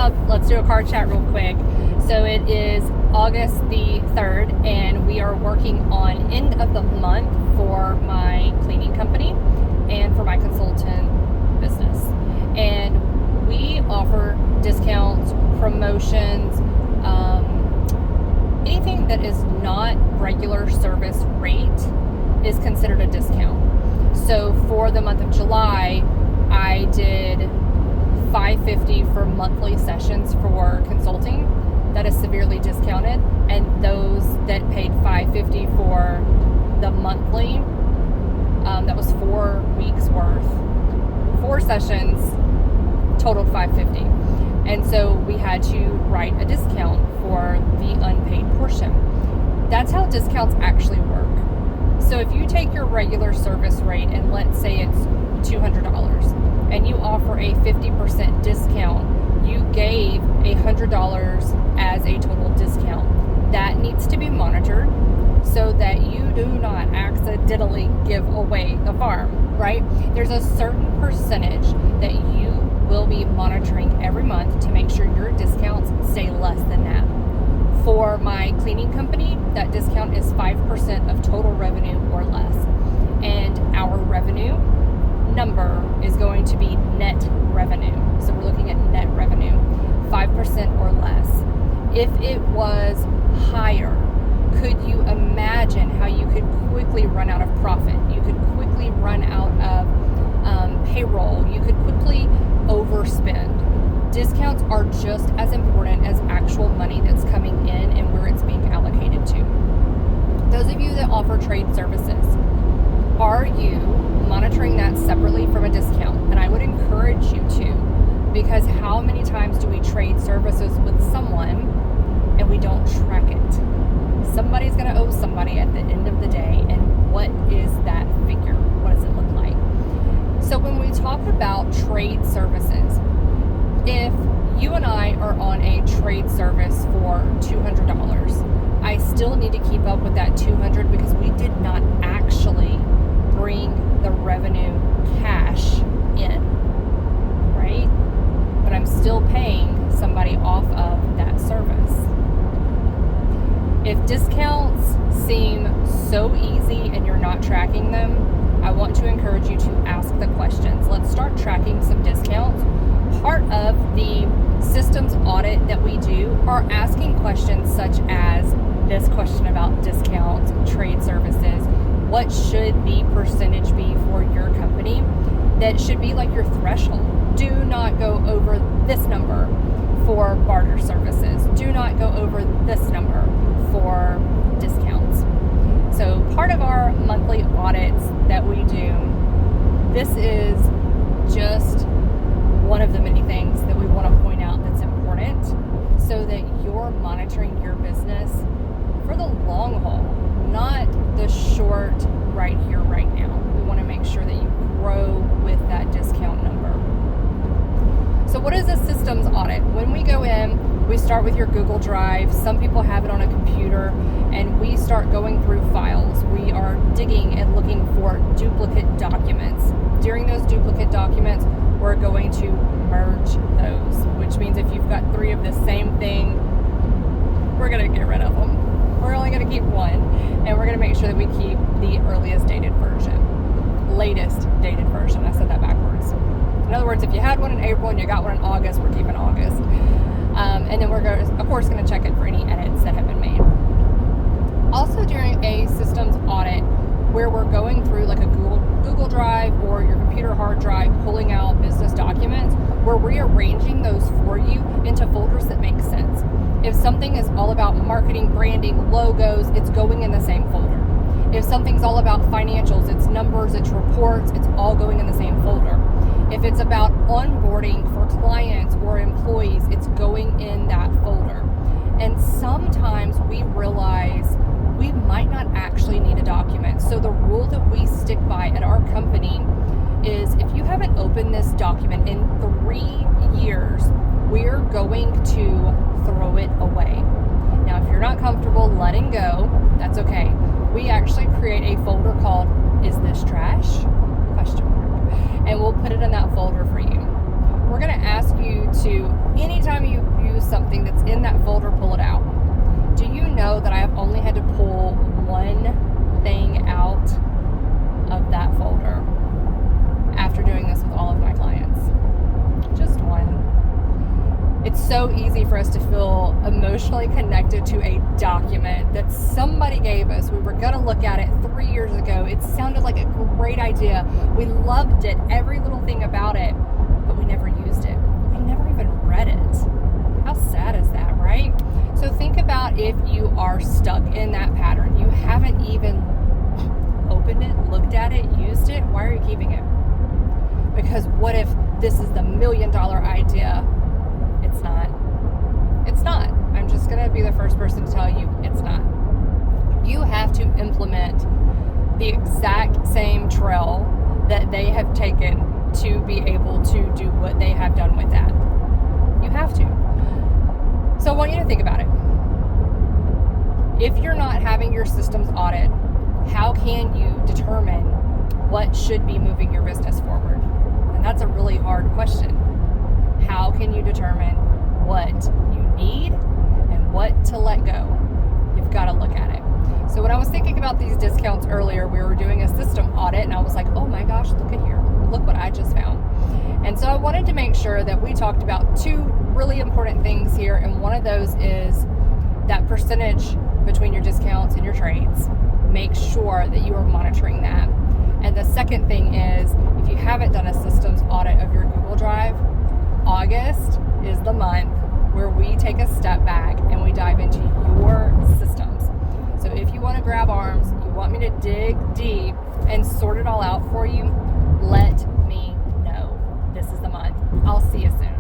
up? Let's do a car chat real quick. So it is August the 3rd, and we are working on end of the month for my cleaning company and for my consultant business. And we offer discounts, promotions, anything that is not regular service rate is considered a discount. So for the month of July, I did $550 for monthly sessions for consulting. That is severely discounted, and those that paid $550 for the monthly, that was 4 weeks worth. 4 sessions totaled $550. And so we had to write a discount for the unpaid portion. That's how discounts actually work. So if you take your regular service rate and let's say it's $200 and you offer a 50% discount, you gave $100 as a total discount. That needs to be monitored so that you do not accidentally give away the farm, right? There's a certain percentage that you will be monitoring every month to make sure your discounts stay less than that. For my cleaning company, that discount is 5% of total revenue or less. And our revenue number is going to be net revenue. So we're looking at net revenue, 5% or less. If it was higher, could you imagine how you could quickly run out of profit? You could quickly run out of payroll. You could quickly overspend. Discounts are just as important as actual money that's coming in and where it's being allocated to. Those of you that offer trade services, are you monitoring that separately from a discount? And I would encourage you to, because how many times do we trade services with someone and we don't track it? Somebody's going to owe somebody at the end of the day, and what is that figure? What does it look like? So when we talk about trade services, if you and I are on a trade service for $200, I still need to keep up with that $200 because we did not actually bring the revenue cash in, right? But I'm still paying somebody off of that service. If discounts seem so easy and you're not tracking them, I want to encourage you to ask the questions. Let's start tracking some discounts. Part of the systems audit that we do are asking questions such as this question about discounts, trade services. What should the percentage be for your company? That should be like your threshold. Do not go over this number for barter services. Do not go over this number for discounts. So part of our monthly audits that we do, this is just one of the many things that we want to point out that's important so that you're monitoring your business for the long haul, not the short right here, right now. We want to make sure that you grow with that discount number. So what is a systems audit? When we go in, we start with your Google Drive. Some people have it on a computer, and we start going through files. We are digging and looking for duplicate documents. During those duplicate documents, we're going to merge those, which means if you've got 3 of the same thing, we're going to get rid of them. We're only going to keep one, and we're going to make sure that we keep the earliest dated version. Latest dated version. I said that backwards. In other words, if you had one in April and you got one in August, we're keeping August. And then we're, of course, going to check it for any edits that have been made. Also, during a systems audit, where we're going through like a Google Drive or your computer hard drive, pulling out business documents, we're rearranging those for you into folders that make sense. If something is all about marketing, branding, logos, it's going in the same folder. If something's all about financials, it's numbers, it's reports, it's all going in the same folder. If it's about onboarding for clients or employees, it's going in that folder. And sometimes we realize we might not actually need a document. So the rule that we stick by at our company is if you haven't opened this document in 3 years, we're going to throw it away. Now, if you're not comfortable letting go, that's okay. We actually create a folder called "Is This Trash?" And we'll put it in that folder for you. We're going to ask you to, anytime you something that's in that folder, pull it out. Do you know that I have only had to pull one thing out of that folder after doing this with all of my clients? Just one. It's so easy for us to feel emotionally connected to a document that somebody gave us. We were going to look at it 3 years ago. It sounded like a great idea. We loved it, every little thing about it, but we never used it. We never even read it. How sad is that, right? So think about if you are stuck in that pattern. You haven't even opened it, looked at it, used it. Why are you keeping it? Because what if this is the $1 million idea? It's not. It's not. I'm just going to be the first person to tell you it's not. You have to implement the exact same trail that they have taken to be able to do what they have done with that. You have to. So I want you to think about it. If you're not having your systems audit, how can you determine what should be moving your business forward? And that's a really hard question. How can you determine what you need and what to let go? You've got to look at it. So when I was thinking about these discounts earlier, we were doing a system audit and I was like, oh my gosh, look at here. Look what I just found. And so I wanted to make sure that we talked about two really important things here. And one of those is that percentage between your discounts and your trades. Make sure that you are monitoring that. And the second thing is, if you haven't done a systems audit of your Google Drive, August is the month where we take a step back and we dive into your systems. So if you want to grab arms, you want me to dig deep and sort it all out for you, let me know. This is the month. I'll see you soon.